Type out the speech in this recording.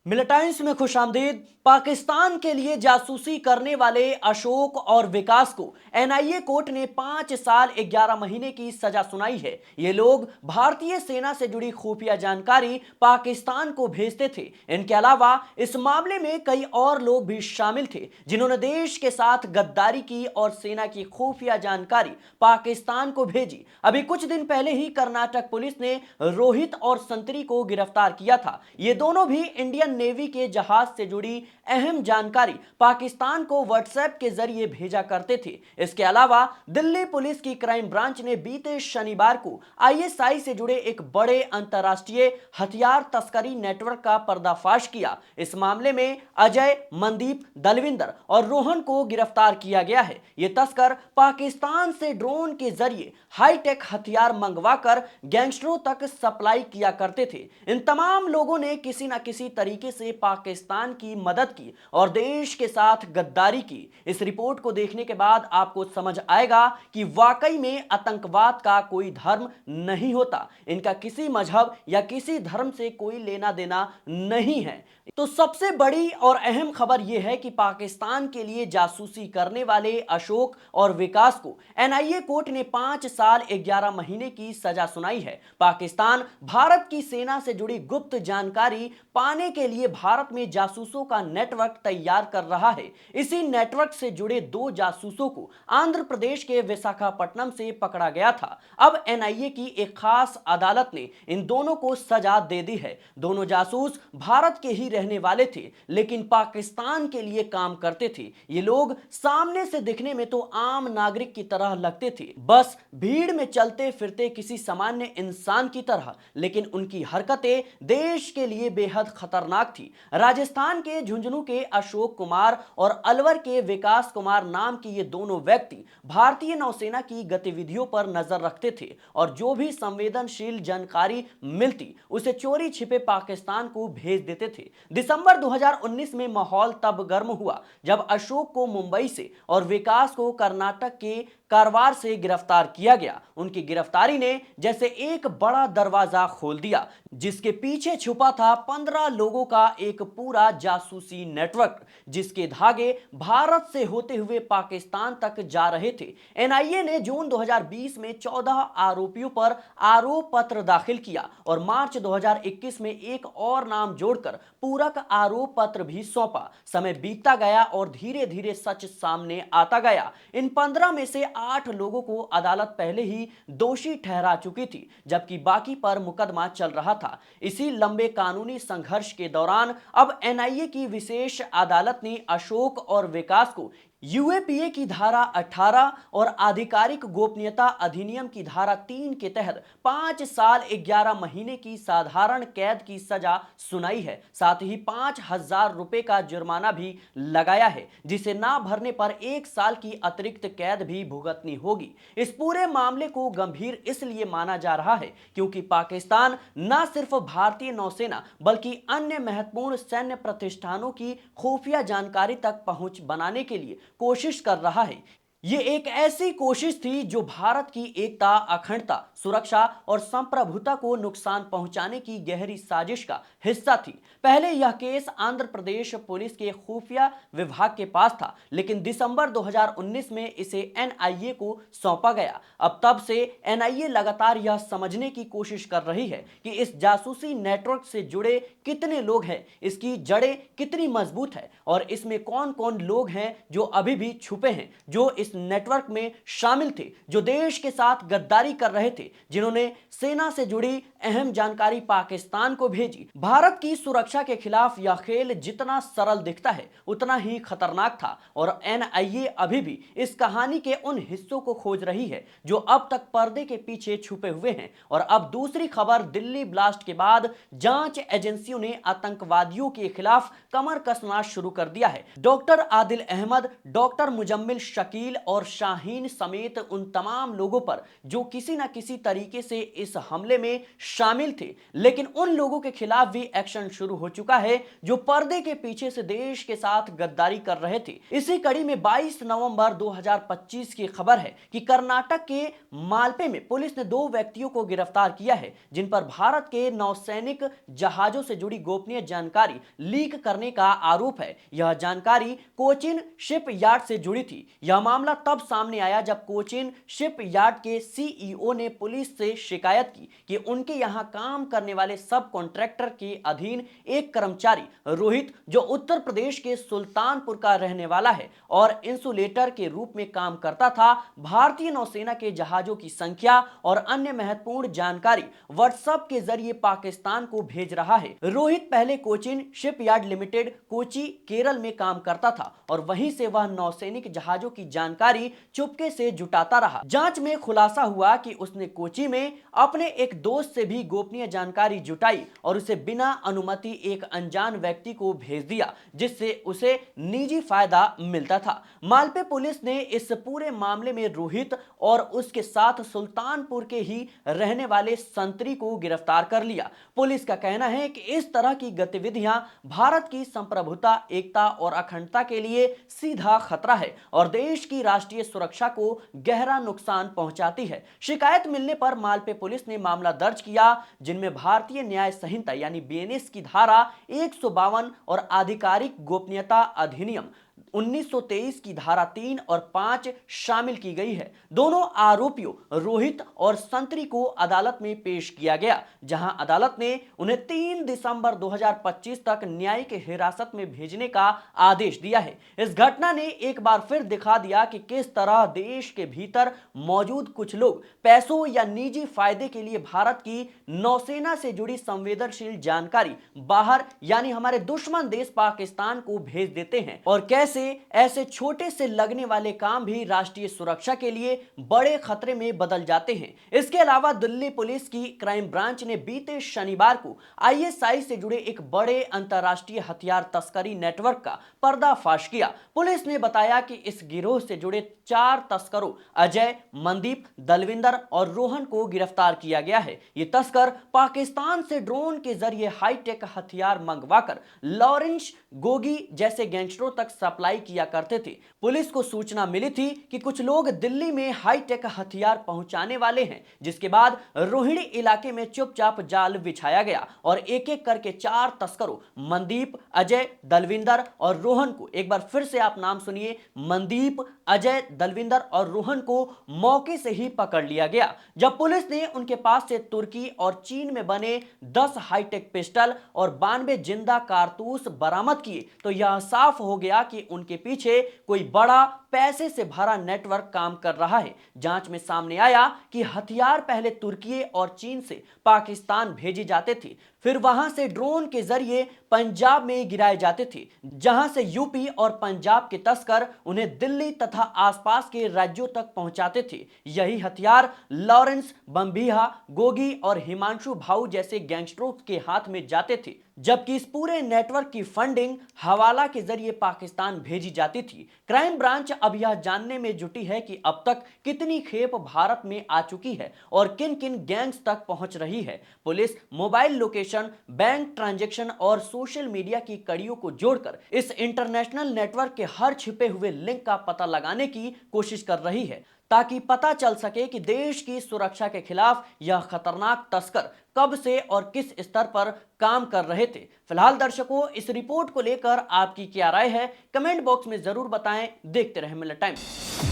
Militants में खुशामदीद। पाकिस्तान के लिए जासूसी करने वाले अशोक और विकास को एनआईए कोर्ट ने 5 साल 11 महीने की सजा सुनाई है। ये लोग भारतीय सेना से जुड़ी खुफिया जानकारी पाकिस्तान को भेजते थे। इनके अलावा इस मामले में कई और लोग भी शामिल थे जिन्होंने देश के साथ गद्दारी की और सेना की खुफिया जानकारी पाकिस्तान को भेजी। अभी कुछ दिन पहले ही कर्नाटक पुलिस ने रोहित और संतरी को गिरफ्तार किया था। ये दोनों भी इंडियन नेवी के जहाज से जुड़ी अहम जानकारी पाकिस्तान को व्हाट्सएप के जरिए भेजा करते थे। इसके अलावा दिल्ली पुलिस की क्राइम ब्रांच ने बीते शनिवार को आईएसआई से जुड़े एक बड़े अंतरराष्ट्रीय हथियार तस्करी नेटवर्क का पर्दाफाश किया। इस मामले में अजय, मनदीप, दलविंदर और रोहन को गिरफ्तार किया गया है। ये तस्कर पाकिस्तान से ड्रोन के जरिए हाईटेक हथियार मंगवाकर गैंगस्टरों तक सप्लाई किया करते थे। इन तमाम लोगों ने किसी न किसी तरीके से पाकिस्तान की मदद की और देश के साथ गद्दारी की। इस रिपोर्ट को देखने के बाद आपको समझ आएगा कि वाकई में आतंकवाद का कोई धर्म नहीं होता। इनका किसी मजहब या किसी धर्म से कोई लेना देना नहीं है। तो सबसे बड़ी और अहम खबर यह है कि पाकिस्तान के लिए जासूसी करने वाले अशोक और विकास को एनआईए कोर्ट ने 5 साल 11 महीने की सजा सुनाई है। पाकिस्तान भारत की सेना से जुड़ी गुप्त जानकारी पाने के लिए भारत में जासूसों का नेटवर्क तैयार कर रहा है। इसी नेटवर्क से जुड़े 2 जासूसों को आंध्र प्रदेश के विशाखापट्टनम से पकड़ा गया था। अब एनआईए की एक खास अदालत ने इन दोनों को सजा दे दी है। दोनों जासूस भारत के ही रहने वाले थे लेकिन पाकिस्तान के लिए काम करते थे। ये लोग सामने से दिखने में तो आम नागरिक की तरह लगते थे, बस भीड़ में चलते फिरते किसी सामान्य इंसान की तरह, लेकिन उनकी हरकतें देश के लिए बेहद खतरनाक थी। राजस्थान के झुंझुनू के अशोक कुमार और अलवर के विकास कुमार नाम के ये दोनों व्यक्ति भारतीय नौसेना की गतिविधियों पर नजर रखते थे और जो भी संवेदनशील जानकारी मिलती उसे चोरी छिपे पाकिस्तान को भेज देते थे। दिसंबर 2019 में माहौल तब गर्म हुआ जब अशोक को मुंबई से और विकास को कर्नाटक के कारवार से गिरफ्तार किया गया। उनकी गिरफ्तारी ने जैसे एक बड़ा दरवाजा खोल दिया जिसके पीछे छुपा था 15 लोगों का एक पूरा जासूसी नेटवर्क, जिसके धागे भारत से होते हुए पाकिस्तान तक जा रहे थे। एनआईए ने जून 2020 में 14 आरोपियों पर आरोप पत्र दाखिल किया और मार्च 2021 में एक और नाम जोड़कर पूरक आरोप पत्र भी सौंपा। समय बीतता गया और धीरे धीरे सच सामने आता गया। इन 15 में से 8 लोगों को अदालत पहले ही दोषी ठहरा चुकी थी जबकि बाकी पर मुकदमा चल रहा था। इसी लंबे कानूनी संघर्ष के दौरान अब एनआईए की विशेष अदालत ने अशोक और विकास को यूएपीए की धारा 18 और आधिकारिक गोपनीयता अधिनियम की धारा 3 के तहत 5 साल 11 महीने की साधारण कैद की सजा सुनाई है। साथ ही 5,000 रुपए का जुर्माना भी लगाया है जिसे ना भरने पर 1 साल की अतिरिक्त कैद भी भुगतनी होगी। इस पूरे मामले को गंभीर इसलिए माना जा रहा है क्योंकि पाकिस्तान न सिर्फ भारतीय नौसेना बल्कि अन्य महत्वपूर्ण सैन्य प्रतिष्ठानों की खुफिया जानकारी तक पहुंच बनाने के लिए कोशिश कर रहा है। ये एक ऐसी कोशिश थी जो भारत की एकता, अखंडता, सुरक्षा और संप्रभुता को नुकसान पहुंचाने की गहरी साजिश का हिस्सा थी। पहले यह केस आंध्र प्रदेश पुलिस के खुफिया विभाग के पास था लेकिन दिसंबर 2019 में इसे एनआईए को सौंपा गया। अब तब से एनआईए लगातार यह समझने की कोशिश कर रही है कि इस जासूसी नेटवर्क से जुड़े कितने लोग हैं, इसकी जड़ें कितनी मजबूत है और इसमें कौन कौन लोग हैं जो अभी भी छुपे हैं, जो इस नेटवर्क में शामिल थे, जो देश के साथ गद्दारी कर रहे थे, जिन्होंने सेना से जुड़ी अहम जानकारी पाकिस्तान को भेजी। भारत की सुरक्षा के खिलाफ यह खेल जितना सरल दिखता है उतना ही खतरनाक था और एनआईए अभी भी इस कहानी के उन हिस्सों को खोज रही है जो अब तक पर्दे के पीछे छुपे हुए हैं। और अब दूसरी खबर, दिल्ली ब्लास्ट के बाद जांच एजेंसियों ने आतंकवादियों के खिलाफ कमर कसना शुरू कर दिया है। डॉक्टर आदिल अहमद, डॉक्टर मुजम्मिल शकील और शाहीन समेत उन तमाम लोगों पर जो किसी ना किसी तरीके से इस हमले में शामिल थे। लेकिन उन लोगों के खिलाफ भी एक्शन शुरू हो चुका है जो पर्दे के पीछे से देश के साथ गद्दारी कर रहे थे। इसी कड़ी में 22 नवंबर 2025 की खबर है कि कर्नाटक के मालपे में पुलिस ने 2 व्यक्तियों को गिरफ्तार किया है जिन पर भारत के नौसैनिक जहाजों से जुड़ी गोपनीय जानकारी लीक करने का आरोप है। यह जानकारी कोचिन शिप यार्ड से जुड़ी थी। यह मामला तब सामने आया जब कोचिन शिप यार्ड के सीईओ ने पुलिस से शिकायत की कि उनके यहां काम करने वाले सब कॉन्ट्रैक्टर के अधीन एक कर्मचारी रोहित, जो उत्तर प्रदेश के सुल्तानपुर का रहने वाला है और इंसुलेटर के रूप में काम करता था, भारतीय नौसेना के जहाजों की संख्या और अन्य महत्वपूर्ण जानकारी व्हाट्सएप के जरिए पाकिस्तान को भेज रहा है। रोहित पहले कोचिन शिपयार्ड लिमिटेड, कोची, केरल में काम करता था और वहीं से वह नौसैनिक जहाजों की जानकारी चुपके से जुटाता रहा। जांच में खुलासा हुआ कि उसने कोची में अपने एक दोस्त से भी गोपनीय जानकारी जुटाई और उसे बिना अनुमति एक अनजान व्यक्ति को भेज दिया, जिससे उसे निजी फायदा मिलता था। मालपे पुलिस ने इस पूरे मामले में रोहित और उसके साथ सुल्तानपुर के ही रहने वाले संतरी को गिरफ्तार कर लिया। पुलिस का कहना है कि इस तरह की गतिविधियां भारत की संप्रभुता, एकता और अखंडता के लिए सीधा खतरा है और देश की राष्ट्रीय सुरक्षा को गहरा नुकसान पहुंचाती है। शिकायत मिलने पर मालपे पुलिस ने मामला दर्ज किया, जिनमें भारतीय न्याय संहिता यानी बीएनएस की धारा 152 और आधिकारिक गोपनीयता अधिनियम 1923 की धारा 3 और 5 शामिल की गई है। दोनों आरोपियों रोहित और संतरी को अदालत में पेश किया गया, जहां अदालत ने उन्हें 3 दिसंबर 2025 तक न्यायिक हिरासत में भेजने का आदेश दिया है। इस घटना ने एक बार फिर दिखा दिया कि किस तरह देश के भीतर मौजूद कुछ लोग पैसों या निजी फायदे के लिए भारत की नौसेना से जुड़ी संवेदनशील जानकारी बाहर यानी हमारे दुश्मन देश पाकिस्तान को भेज देते हैं और कैसे ऐसे छोटे से लगने वाले काम भी राष्ट्रीय सुरक्षा के लिए बड़े खतरे में बदल जाते हैं। इसके अलावा दिल्ली पुलिस की क्राइम ब्रांच ने बीते शनिवार को आईएसआई से जुड़े एक बड़े अंतरराष्ट्रीय हथियार तस्करी नेटवर्क का पर्दाफाश किया। पुलिस ने बताया कि इस गिरोह से जुड़े 4 तस्करों अजय, मनदीप, दलविंदर और रोहन को गिरफ्तार किया गया है। ये तस्कर पाकिस्तान से ड्रोन के जरिए हाईटेक हथियार मंगवाकर लॉरेंस गोगी जैसे गैंगस्टरों तक सप्लाई किया करते थे। पुलिस को सूचना मिली थी कि कुछ लोग दिल्ली में हाईटेक हथियार पहुंचाने वाले हैं, जिसके बाद रोहिणी इलाके में चुपचाप जाल बिछाया गया और एक एक करके 4 तस्करों मनदीप, अजय, दलविंदर और रोहन को, एक बार फिर से आप नाम सुनिए, मनदीप, अजय, दलविंदर और रोहन को मौके से ही पकड़ लिया गया। जब पुलिस ने उनके पास से तुर्की और चीन में बने 10 हाईटेक पिस्टल और 92 जिंदा कारतूस बरामद किए तो यह साफ हो गया कि उनके पीछे कोई बड़ा पैसे से भरा नेटवर्क काम कर रहा है। जांच में सामने आया कि हथियार पहले तुर्की और चीन से पाकिस्तान भेजे जाते थे, फिर वहां से ड्रोन के जरिए पंजाब में गिराए जाते थे, जहां से यूपी और पंजाब के तस्कर उन्हें दिल्ली तथा आसपास के राज्यों तक पहुंचाते थे। यही हथियार लॉरेंस, बम्बिहा, गोगी और हिमांशु भाऊ जैसे गैंगस्टरों के हाथ में जाते थे, जबकि इस पूरे नेटवर्क की फंडिंग हवाला के जरिए पाकिस्तान भेजी जाती थी। क्राइम ब्रांच अब यह जानने में जुटी है कि अब तक कितनी खेप भारत में आ चुकी है और किन किन गैंग्स तक पहुंच रही है। Police mobile location, bank transaction और सोशल मीडिया की कड़ियों को जोड़कर इस इंटरनेशनल नेटवर्क के हर छिपे हुए लिंक का पता लगाने की कोशिश कर रही है, ताकि पता चल सके कि देश की सुरक्षा के खिलाफ यह खतरनाक तस्कर कब से और किस स्तर पर काम कर रहे थे। फिलहाल दर्शकों, इस रिपोर्ट को लेकर आपकी क्या राय है, कमेंट बॉक्स में जरूर बताएं। देखते रहें मिलर टाइम्स।